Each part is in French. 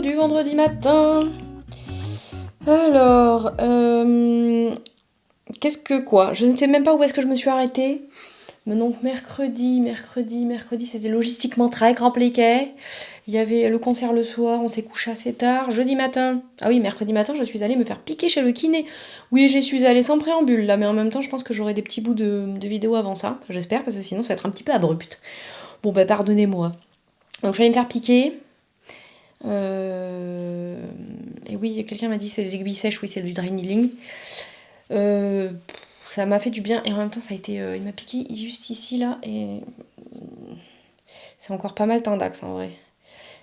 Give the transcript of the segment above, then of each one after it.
du vendredi matin. Alors, qu'est-ce que quoi? Je ne sais même pas où est-ce que je me suis arrêtée. Mais donc mercredi, c'était logistiquement très compliqué. Il y avait le concert le soir, on s'est couché assez tard. Jeudi matin, ah oui, mercredi matin, je suis allée me faire piquer chez le kiné. Oui, j'y suis allée sans préambule là, mais en même temps, je pense que j'aurai des petits bouts de vidéo avant ça. J'espère, parce que sinon, ça va être un petit peu abrupt. Bon, bah, pardonnez-moi. Donc, je vais aller me faire piquer. Et oui, quelqu'un m'a dit c'est des aiguilles sèches, oui, c'est du dry needling. Ça m'a fait du bien et en même temps ça a été, il m'a piqué juste ici là et c'est encore pas mal tendax en vrai.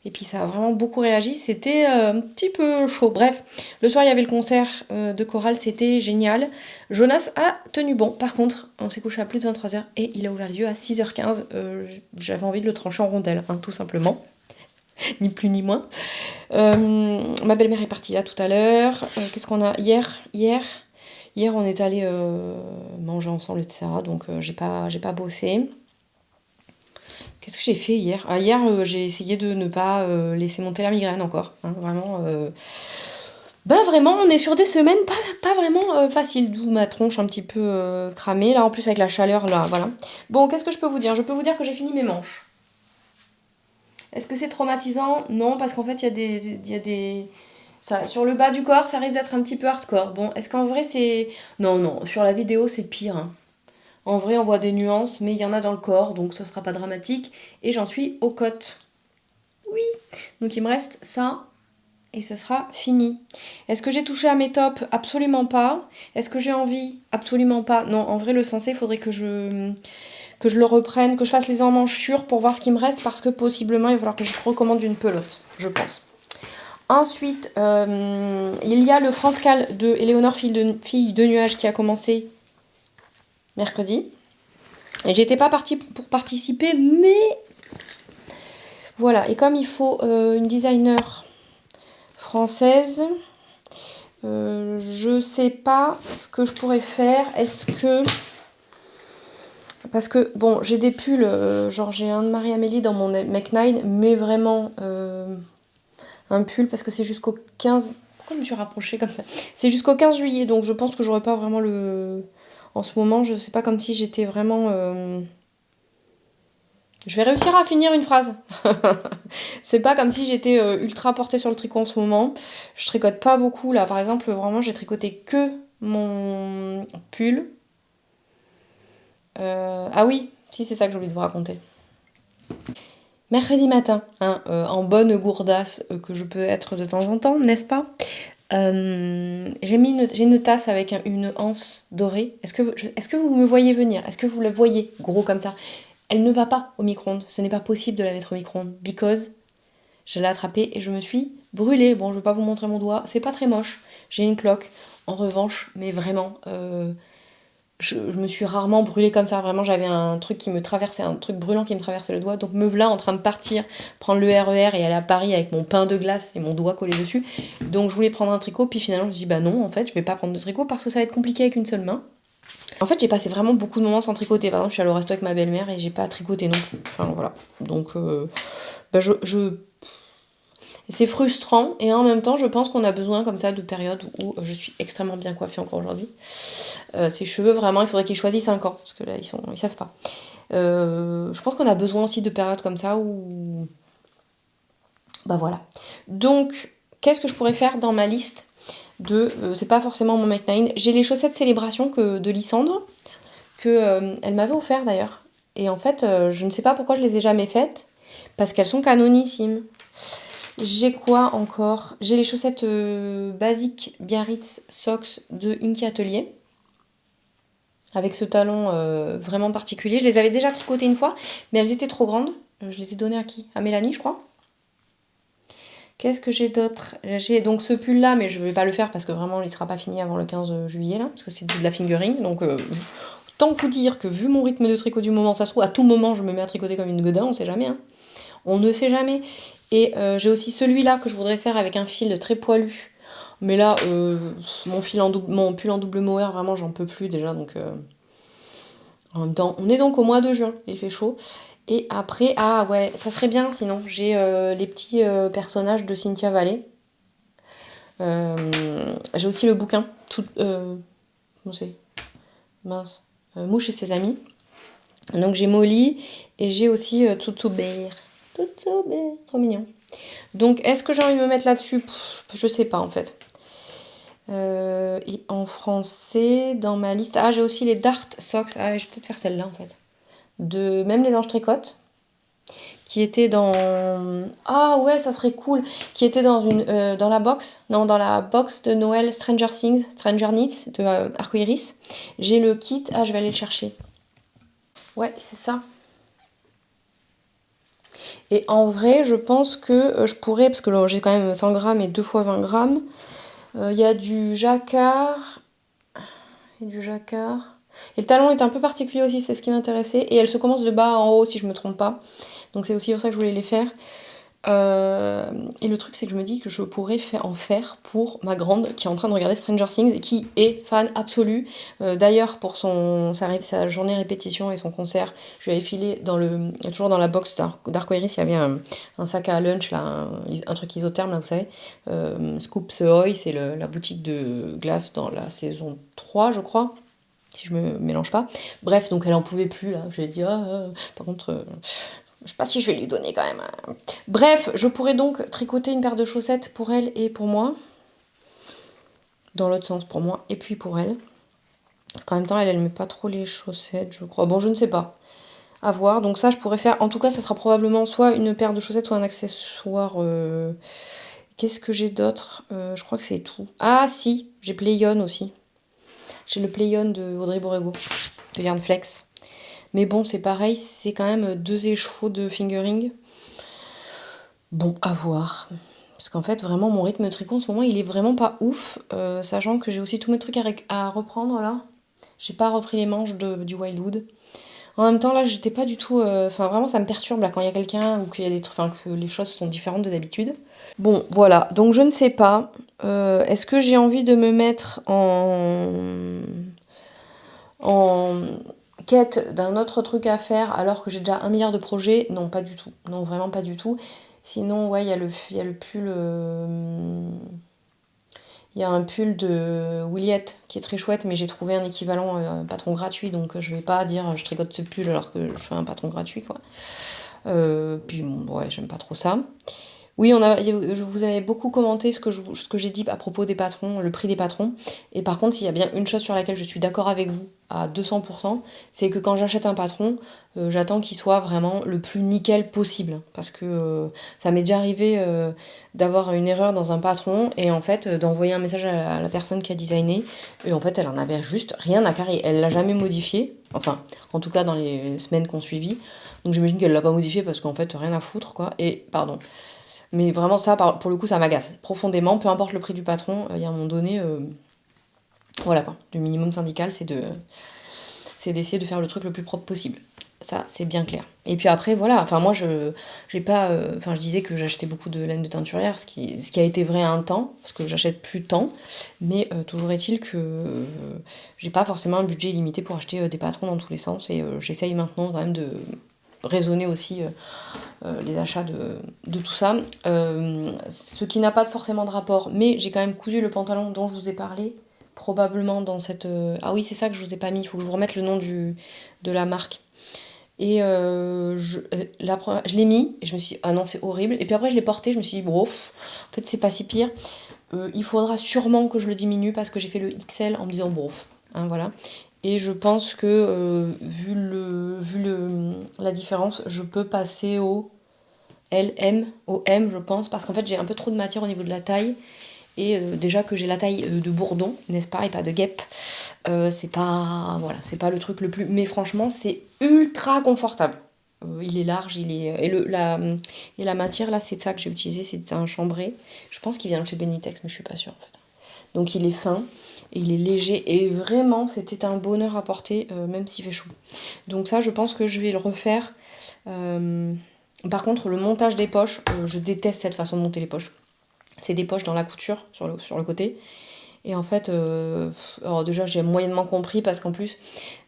Et puis ça a vraiment beaucoup réagi, c'était un petit peu chaud. Bref, le soir il y avait le concert de chorale, c'était génial. Jonas a tenu bon. Par contre, on s'est couché à plus de 23h et il a ouvert les yeux à 6h15. J'avais envie de le trancher en rondelle, hein, tout simplement. Ni plus ni moins. Ma belle-mère est partie là tout à l'heure. Qu'est-ce qu'on a Hier, on est allé manger ensemble, etc. Donc, j'ai pas bossé. Qu'est-ce que j'ai fait hier? Hier, j'ai essayé de ne pas laisser monter la migraine encore. Hein, vraiment. Vraiment, on est sur des semaines pas vraiment faciles. D'où ma tronche un petit peu cramée. Là, en plus, avec la chaleur, là, voilà. Bon, qu'est-ce que je peux vous dire? Je peux vous dire que j'ai fini mes manches. Est-ce que c'est traumatisant? Non, parce qu'en fait, il y a des... Ça, sur le bas du corps, ça risque d'être un petit peu hardcore. Bon, est-ce qu'en vrai, c'est... Non, sur la vidéo, c'est pire. Hein. En vrai, on voit des nuances, mais il y en a dans le corps, donc ce sera pas dramatique. Et j'en suis aux côtes. Oui. Donc il me reste ça, et ça sera fini. Est-ce que j'ai touché à mes tops? Absolument pas. Est-ce que j'ai envie? Absolument pas. Non, en vrai, le sensé, il faudrait que je le reprenne, que je fasse les emmanchures pour voir ce qui me reste, parce que possiblement, il va falloir que je recommande une pelote, je pense. Ensuite, il y a le France-Cal de Éléonore, fille de nuages, qui a commencé mercredi. Et j'étais pas partie pour participer, mais voilà. Et comme il faut une designer française, je sais pas ce que je pourrais faire. Est-ce que... Parce que, bon, j'ai des pulls, genre j'ai un de Marie-Amélie dans mon Mac9, mais vraiment un pull, parce que c'est jusqu'au 15... Pourquoi je me suis rapprochée comme ça? C'est jusqu'au 15 juillet, donc je pense que j'aurais pas vraiment le... En ce moment, je sais pas, comme si j'étais vraiment... Je vais réussir à finir une phrase. C'est pas comme si j'étais ultra portée sur le tricot en ce moment. Je tricote pas beaucoup, là. Par exemple, vraiment, j'ai tricoté que mon pull. Ah oui, si, c'est ça que j'ai oublié de vous raconter. Mercredi matin, hein, en bonne gourdasse que je peux être de temps en temps, n'est-ce pas? J'ai une tasse avec une anse dorée. Est-ce que vous me voyez venir? Est-ce que vous la voyez gros comme ça? Elle ne va pas au micro-ondes. Ce n'est pas possible de la mettre au micro-ondes. Because je l'ai attrapée et je me suis brûlée. Bon, je ne vais pas vous montrer mon doigt. C'est pas très moche. J'ai une cloque. En revanche, mais vraiment, je me suis rarement brûlée comme ça. Vraiment, j'avais un truc qui me traversait, un truc brûlant qui me traversait le doigt. Donc me voilà en train de partir, prendre le RER et aller à Paris avec mon pain de glace et mon doigt collé dessus. Donc je voulais prendre un tricot. Puis finalement, je me suis dit, bah non, en fait, je vais pas prendre de tricot parce que ça va être compliqué avec une seule main. En fait, j'ai passé vraiment beaucoup de moments sans tricoter. Par exemple, je suis allée au resto avec ma belle-mère et j'ai pas tricoté non plus. Enfin, voilà. Donc, c'est frustrant et en même temps, je pense qu'on a besoin comme ça de périodes où je suis extrêmement bien coiffée encore aujourd'hui. Ces cheveux, vraiment, il faudrait qu'ils choisissent 5 ans parce que là, ils savent pas. Je pense qu'on a besoin aussi de périodes comme ça où... Bah voilà. Donc, qu'est-ce que je pourrais faire dans ma liste c'est pas forcément mon Mac9. J'ai les chaussettes célébration de Lysandre, que elle m'avait offert d'ailleurs. Et en fait, je ne sais pas pourquoi je les ai jamais faites, parce qu'elles sont canonissimes. J'ai quoi encore? J'ai les chaussettes basiques Biarritz Socks de Inky Atelier, avec ce talon vraiment particulier. Je les avais déjà tricotées une fois, mais elles étaient trop grandes. Je les ai données à qui? À Mélanie, je crois. Qu'est-ce que j'ai d'autre? J'ai donc ce pull là, mais je vais pas le faire parce que vraiment il sera pas fini avant le 15 juillet là, parce que c'est de la fingering. Donc tant que vous dire que vu mon rythme de tricot du moment, ça se trouve à tout moment je me mets à tricoter comme une godin, on sait jamais. Hein. On ne sait jamais. Et j'ai aussi celui-là que je voudrais faire avec un fil très poilu. Mais là, mon pull en double mohair, vraiment j'en peux plus déjà. Donc en même temps, on est donc au mois de juin, il fait chaud. Et après, ah ouais, ça serait bien sinon. J'ai les petits personnages de Cynthia Valley. J'ai aussi le bouquin. Comment c'est Mince. Mouche et ses amis. Donc j'ai Molly et j'ai aussi Toutouber. Toutouber, trop mignon. Donc est-ce que j'ai envie de me mettre là-dessus? Je sais pas en fait. Et en français, dans ma liste... Ah, j'ai aussi les Dart Socks. Ah, je vais peut-être faire celle-là en fait. De même les anges tricotent. Qui était dans... Ah ouais, ça serait cool. Qui était dans la box. Non, dans la box de Noël Stranger Things, Stranger Knits de Arcoiris. J'ai le kit. Ah, je vais aller le chercher. Ouais, c'est ça. Et en vrai, je pense que je pourrais, parce que là, j'ai quand même 100 grammes et 2 fois 20 grammes. Il y a du jacquard. Et du jacquard. Et le talon est un peu particulier aussi, c'est ce qui m'intéressait. Et elle se commence de bas en haut, si je me trompe pas. Donc c'est aussi pour ça que je voulais les faire. Et le truc, c'est que je me dis que je pourrais en faire pour ma grande qui est en train de regarder Stranger Things et qui est fan absolue. D'ailleurs, pour sa journée répétition et son concert, je lui avais filé toujours dans la box d'Arcoiris, il y avait un sac à lunch, là, un truc isotherme, là, vous savez. Scoops Ahoy, c'est la boutique de glace dans la saison 3, je crois. Si je me mélange pas. Bref, donc elle en pouvait plus, là. Je lui ai dit, par contre, je sais pas si je vais lui donner quand même. Bref, je pourrais donc tricoter une paire de chaussettes pour elle et pour moi. Dans l'autre sens, pour moi et puis pour elle. Parce qu'en même temps, elle met pas trop les chaussettes, je crois. Bon, je ne sais pas. À voir. Donc ça, je pourrais faire... En tout cas, ça sera probablement soit une paire de chaussettes, soit un accessoire... Qu'est-ce que j'ai d'autre? Je crois que c'est tout. Ah, si, j'ai Playon aussi. J'ai le Playon de Audrey Borrego, de Yarn Flex. Mais bon, c'est pareil, c'est quand même 2 écheveaux de fingering. Bon, à voir. Parce qu'en fait, vraiment, mon rythme de tricot en ce moment, il est vraiment pas ouf. Sachant que j'ai aussi tous mes trucs à reprendre, là. J'ai pas repris les manches du Wildwood. En même temps, là, j'étais pas du tout... Enfin, vraiment, ça me perturbe, là, quand il y a quelqu'un ou qu'il y a des trucs... Enfin, que les choses sont différentes de d'habitude. Bon, voilà. Donc, je ne sais pas. Est-ce que j'ai envie de me mettre en quête d'un autre truc à faire alors que j'ai déjà 1 milliard de projets? Non, pas du tout. Non, vraiment pas du tout. Sinon, ouais, il y a le pull... Il y a un pull de Williette qui est très chouette, mais j'ai trouvé un équivalent patron gratuit, donc je vais pas dire je tricote ce pull alors que je fais un patron gratuit, quoi. Puis bon, ouais, j'aime pas trop ça. Oui, je vous avais beaucoup commenté ce que j'ai dit à propos des patrons, le prix des patrons. Et par contre, s'il y a bien une chose sur laquelle je suis d'accord avec vous à 200%, c'est que quand j'achète un patron, j'attends qu'il soit vraiment le plus nickel possible. Parce que ça m'est déjà arrivé d'avoir une erreur dans un patron et en fait d'envoyer un message à la personne qui a designé. Et en fait, elle en avait juste rien à carrer. Elle l'a jamais modifié. Enfin, en tout cas dans les semaines qu'on suivit. Donc j'imagine qu'elle l'a pas modifié parce qu'en fait, rien à foutre, quoi. Et pardon. Mais vraiment, ça, pour le coup, ça m'agace profondément. Peu importe le prix du patron, il y a un moment donné, voilà quoi. Le minimum syndical, c'est d'essayer de faire le truc le plus propre possible. Ça, c'est bien clair. Et puis après, voilà. Enfin, moi, j'ai pas. Enfin, je disais que j'achetais beaucoup de laine de teinturière, ce qui a été vrai à un temps, parce que j'achète plus tant. Mais toujours est-il que j'ai pas forcément un budget illimité pour acheter des patrons dans tous les sens. Et j'essaye maintenant quand même de raisonner aussi les achats de tout ça. Ce qui n'a pas forcément de rapport, mais j'ai quand même cousu le pantalon dont je vous ai parlé, probablement dans cette... Ah oui, c'est ça que je vous ai pas mis, il faut que je vous remette le nom de la marque. Et je l'ai mis, et je me suis dit, ah non, c'est horrible. Et puis après, je l'ai porté, je me suis dit, bon, en fait, c'est pas si pire. Il faudra sûrement que je le diminue parce que j'ai fait le XL en me disant, bon, hein, voilà. Et je pense que, vu la différence, je peux passer au au M, je pense, parce qu'en fait, j'ai un peu trop de matière au niveau de la taille. Et déjà que j'ai la taille de bourdon, n'est-ce pas, et pas de guêpe, c'est pas, voilà, c'est pas le truc le plus... Mais franchement, c'est ultra confortable. Il est large, et la matière, là, c'est ça que j'ai utilisé, c'est un chambré. Je pense qu'il vient de chez Benitex, mais je suis pas sûre, en fait. Donc il est fin, et il est léger, et vraiment, c'était un bonheur à porter, même s'il fait chaud. Donc ça, je pense que je vais le refaire. Par contre, le montage des poches, je déteste cette façon de monter les poches. C'est des poches dans la couture, sur le côté. Et en fait, alors déjà j'ai moyennement compris parce qu'en plus,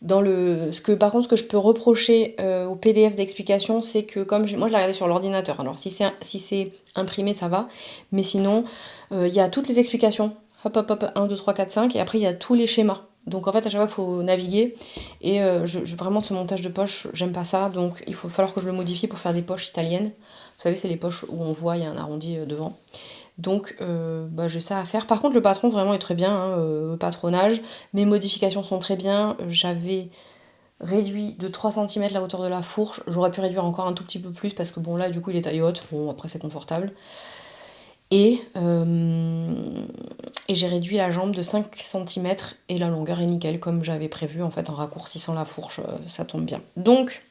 par contre ce que je peux reprocher au PDF d'explication, c'est que comme moi je l'ai regardé sur l'ordinateur, alors si c'est imprimé ça va, mais sinon il y a toutes les explications, hop hop hop, 1, 2, 3, 4, 5, et après il y a tous les schémas. Donc en fait à chaque fois il faut naviguer, et vraiment ce montage de poche, j'aime pas ça, donc il faut falloir que je le modifie pour faire des poches italiennes. Vous savez, c'est les poches où on voit, il y a un arrondi devant. Donc j'ai ça à faire. Par contre le patron vraiment est très bien, hein, le patronage. Mes modifications sont très bien. J'avais réduit de 3 cm la hauteur de la fourche. J'aurais pu réduire encore un tout petit peu plus parce que bon là du coup il est taille haute. Bon après c'est confortable. Et j'ai réduit la jambe de 5 cm et la longueur est nickel comme j'avais prévu en fait en raccourcissant la fourche. Ça tombe bien. Donc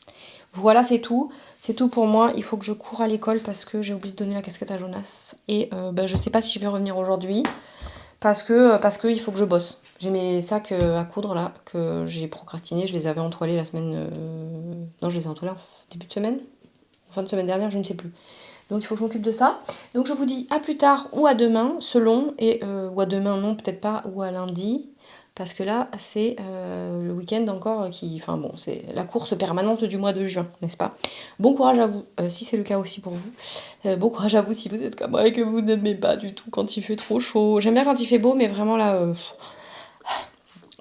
voilà, c'est tout. C'est tout pour moi. Il faut que je cours à l'école parce que j'ai oublié de donner la casquette à Jonas. Et je sais pas si je vais revenir aujourd'hui parce que il faut que je bosse. J'ai mes sacs à coudre là que j'ai procrastiné. Je les avais entoilés la semaine. Non, je les ai entoilés en début de semaine. En fin de semaine dernière, je ne sais plus. Donc il faut que je m'occupe de ça. Donc je vous dis à plus tard ou à demain, selon. Ou à demain, non, peut-être pas. Ou à lundi. Parce que là, c'est le week-end encore qui... Enfin bon, c'est la course permanente du mois de juin, n'est-ce pas? Bon courage à vous, si c'est le cas aussi pour vous. Bon courage à vous si vous êtes comme moi et que vous n'aimez pas du tout quand il fait trop chaud. J'aime bien quand il fait beau, mais vraiment là...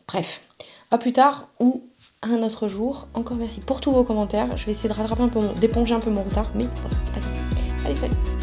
Bref, à plus tard ou à un autre jour. Encore merci pour tous vos commentaires. Je vais essayer de rattraper d'éponger un peu mon retard, mais voilà, c'est pas grave. Allez, salut!